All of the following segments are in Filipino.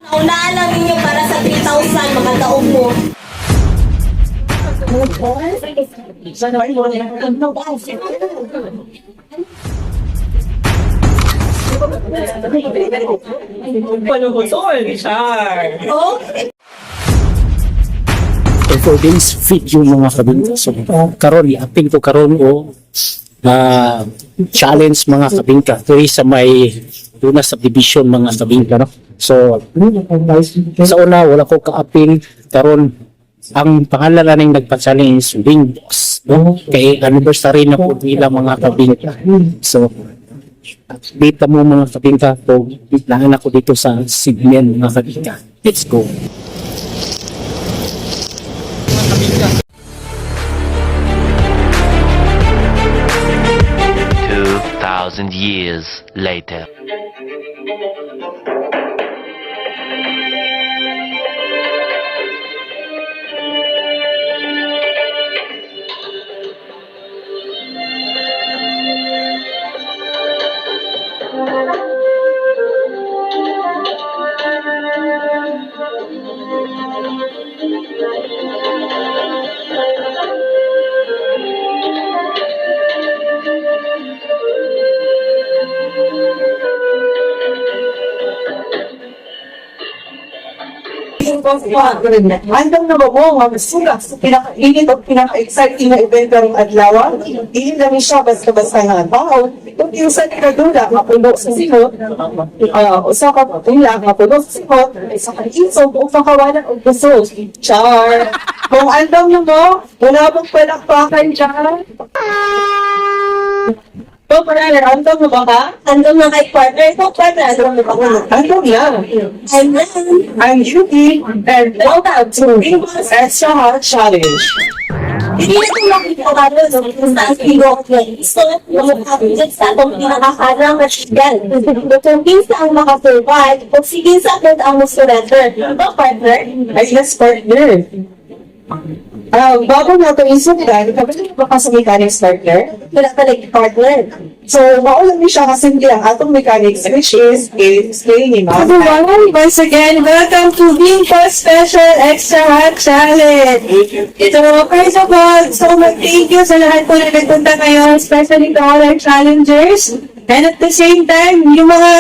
Unahan lang ninyo para sa 3,000 mga taong mo. Oh? For this video mga kabinka, so karon i-uping ko karon o challenge mga kabinka diri sa may Luna subdivision mga kabinka, no? So sa una wala ko ka-uping karon ang pangalan na ning nagpa-challenge Bing Boss, no? Kay anniversary na po nila mga kabinka. So update mo mga kabinka kung bitlaan ako dito sa segment mga kabinka. Let's go. 2,000 years later. Andang na ba mo, mga sulat sa pinaka-init o pinaka-exciting na event ng adlaw? Hindi namin siya basta-basta nga tao. Kung yung sa kinadula, mapuno sa simot, usa ka pula, mapuno sa simot, isa ka isog, o pakawalan o gusto. Char! Kung andang na mo, wala mong palakpakan dyan. So, partner, andang na ba ka? Andong na kay partner ko, partner. Andong na ba ka? Andang lang. I'm Lan. I'm Yuki, and welcome to Ringos Extra Hot Challenge. Hindi na ito makita ka doon kung saan pigo ko yan. So, makakapit sa itong pinakakarang masigal. Kung kinsa ang makasurvive, kung si kinsa ang musurrender. Ito, partner. Ay, yes, partner. Bago na ito isundan, kapag ba ka sa mechanics partner? Wala ka like partner. So, maulang niyo siya kasi ang atong mechanics, which is explaining. Everyone, once again, welcome to Bingko Special Extra Hot Challenge. Ito, first of all, so thank you sa lahat po na nagpunta ngayon, especially to all our challengers. And at the same time, yung mga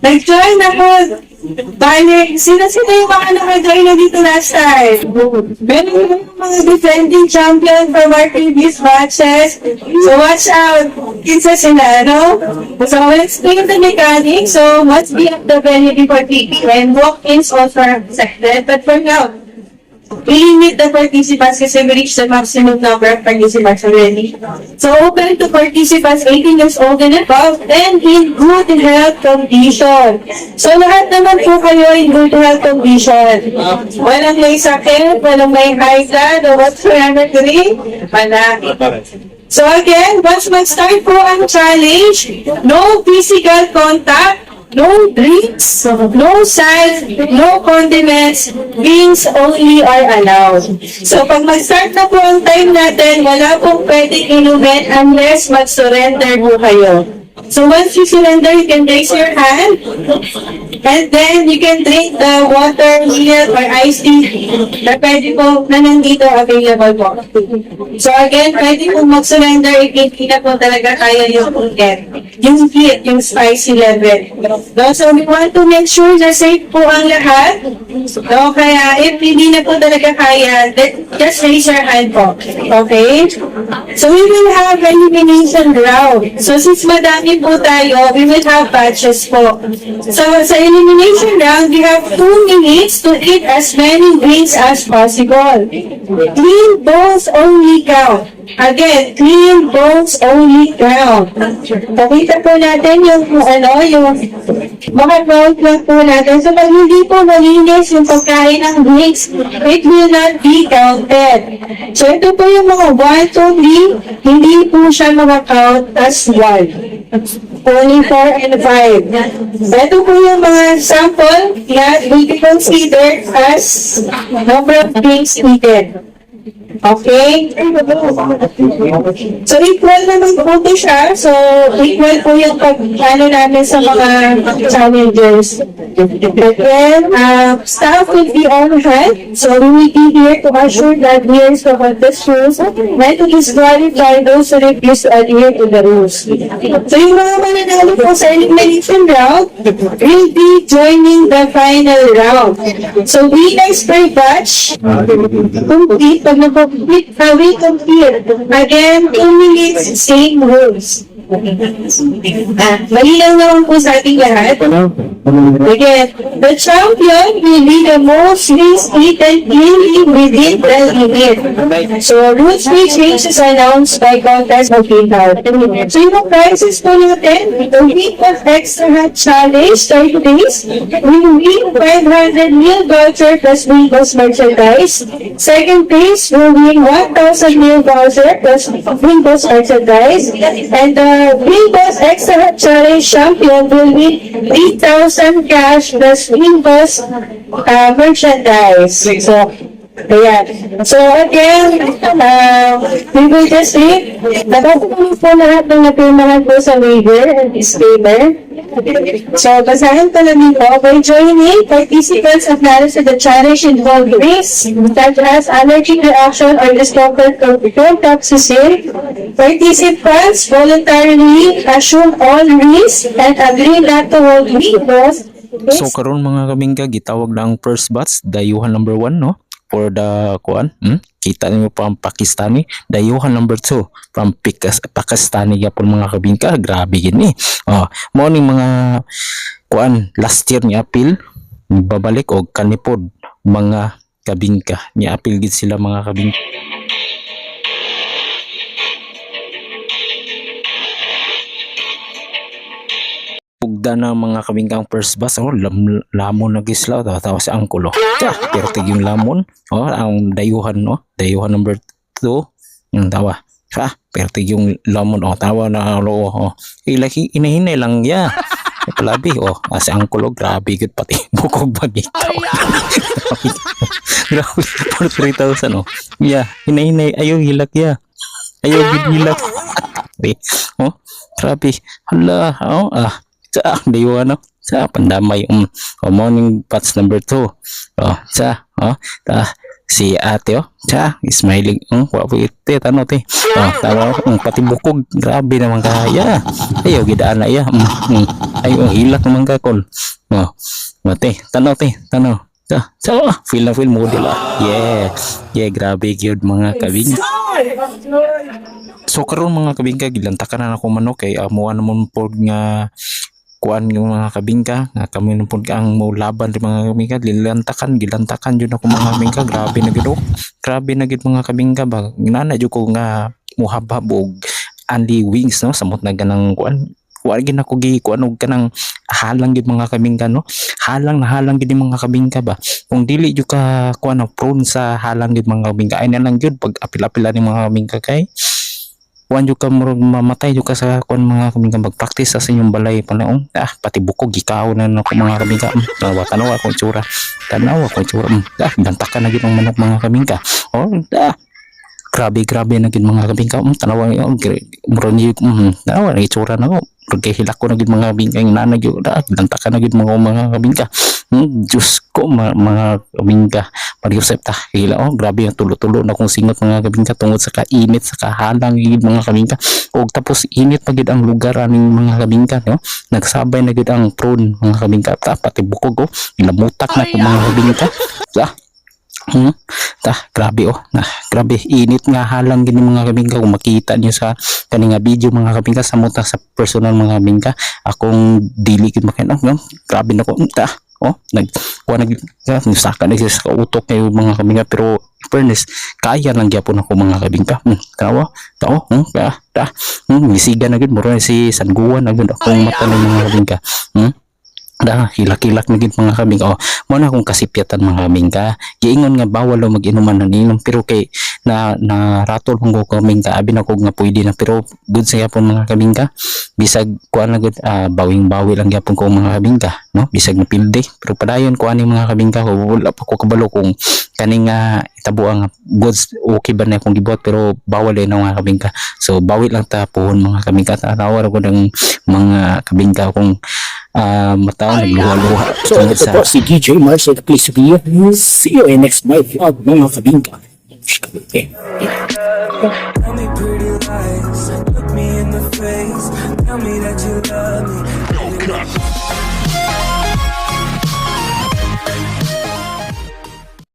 nag-join na po, balik, sino-sino yung mga naka-join na dito last time? Meron yung mga defending champion from our previous matches. So watch out, kinsa sila, no? So we'll explain the mechanics. So must be at the venue before TP and walk-ins also are accepted. But for now, we limit the participants kasi we reach the maximum number of participants already. So open to participants 18 years old and above and in good health condition. So lahat naman po kayo in good health condition. Walang may sakit, walang may high blood o whatsoever drink. Wala. So again, once mag-start po ang challenge, no physical contact, no drinks, no salt, no condiments, beans only are allowed. So pag mag-start na po ang time natin, wala pong pwedeng inumin unless mag-surrender po kayo. So once you surrender, you can raise your hand and then you can drink the water, milk, or iced tea na pwede po na nandito available po. So again, pwede po mag-surrender if hindi na po talaga kaya yung heat, yung spicy level. So we want to make sure na safe po ang lahat. So kaya if hindi na po talaga kaya, just raise your hand po. Okay? So we will have elimination round. So since madami po tayo, we will have batches po. So sa elimination round, we have 2 minutes to eat as many drinks as possible. Clean bowls only count. Again, clean bowls only count. Pakita po natin yung mga count lang po natin. So pag hindi po malinis yung pagkain ng drinks, it will not be counted. So ito po yung mga 1, 2, 3, hindi po siya mga-count as 1. Only 4 and 5. Ito po yung mga sample na will be considered as number of drinks eaten. Okay? So, equal naman po ito siya. So, equal po yung pag-ano namin sa mga challenges. But then, staff will be on hand. So, we will be here to assure that adherence to this rules and to disqualify those who refuse to adhere to the rules. So, yung mga mananalo po sa elimination round will be joining the final round. So, winners per batch complete. Pag na-complete, we complete. Again, 2 minutes, same rules. Malinaw naman po sa ating lahat. Again, the champion will be the most least eaten clearly within the limit. So, rules may change is announced by contest of winner. So, yung prizes po natin, the week of extra hot challenge, 30 days, we win 500 meal voucher plus Winkles merchandise. Second place, we win 1,000 meal voucher plus Winkles merchandise. And the Winkles extra hot challenge champion will win 3,000 cash plus Winkles merchandise. So, ayan. So, again, we will just read. Nakatulong po lahat ng napirmahan po sa waiver and disclaimer. So, basahin ko lang dito. By joining, participants acknowledge that the challenge involved risks such as allergic reaction or discomfort from toxicity. Participants voluntarily assume all risks and agree not to hold weakness. So karon mga kabingka gitawag na ang first batch dayuhan number 1 no for the kuan kita niyo pa ang Pakistani dayuhan number 2 from Pakistani gyapon mga kabingka grabe gini mo ning mga kuan last year ni apil babalik og kanipod mga kabingka ni apil gid sila mga kabingka. Pugda na mga kabingkang first bus lamon na gisla tawa sa angkulo pero yung lamon ang dayuhan no dayuhan number 2 yung tawa pero yung lamon tawa na ilaki inahinay lang ya palabi sa angkulo grabe gud pati bukog bagitaw grabe for 3,000 hinahinay ayaw hilak ya ayaw gid hilak grabe hala sa dayuhan no sa pandamay morning batch number 2 sa si ate sa smiling wa po ite tanong te tawa pati bukog grabe naman kaya ayaw gidaan na ayaw hilak naman ka kol mate tanong sa feel na feel model yeah grabe gyud mga kabing. So karon mga kabingka gilantakan na ako manok kay amo namon pod nga kuan yung mga kabingka nga kami napod ka ang laban di mga kabingka gilantakan jud ako mga kabingka grabe na gid mga kabingka ba nana jud ko nga muhabab og only wings no samot na ganang kuan wala gid ako gi kuan og kanang halang gid mga kabingka no halang gid mga kabingka ba kung dili jud ka kuan prone sa halang gid mga kabingka ay na lang jud pag apil-apila ni mga kabingka kay kuan jud ka murag mamatay jud ka sa kuan mga kabingka mag-practice sa inyong balay panaong pati bukog gikaw na nako mga kabingka tanawa ko itsura dantakan na gid ang manok mga kabingka grabe na gid mga kabingka tanawa murag ni tanawa na itsura nako kay hilak ko na gid mga kabingka yung nanay jud dantakan na gid mga kabingka Diyos ko mga kabingka Mariusep ta hila grabe yung tulo-tulo na kung singot mga kabingka tungod sa kainit sa kahalang gid mga kabingka og tapos init pa gid ang lugar aning mga kabingka no nagsabay na gid ang prone mga kabingka pati bukog ilamutak na ko mga kabingka grabe init nga halang gini mga kabingka kung makita niyo sa kaninga video mga kabingka sa muta sa personal mga kabingka akong dili gid makita grabe na ko nagusaka na siya sa utok kayo mga kabingka pero fairness kaya lang gyapon ako mga kabingka misiga na gid mura si Sanguan na gid akong mata ng mga kabingka hilak-hilak na gid mga kabingka mo na akong kasipyatan mga kabingka giingon nga bawal daw mag-inuman ng inom pero kay na ratol kung ko kabingka abi na ko nga pwede na pero good sa yapon mga kabingka bisag kuan na gud bawing-bawi lang gyapon ko mga kabingka no, bisag na pilde. Pero padayon ko ani mga kabingka ko, wala pa ko kabalo kung kaning itabo ang goods okay ba na akong gibuhat, pero bawal din ang mga kabingka. So bawit lang ta pohon mga kabingka. Tarawar ko ng mga kabingka kung mataon nagluha-luha. So ito po si DJ Marcel Clisvia. See you in next my vlog mga kabingka. Okay. Tell me pretty lies, look me in the face. Tell me that you love me.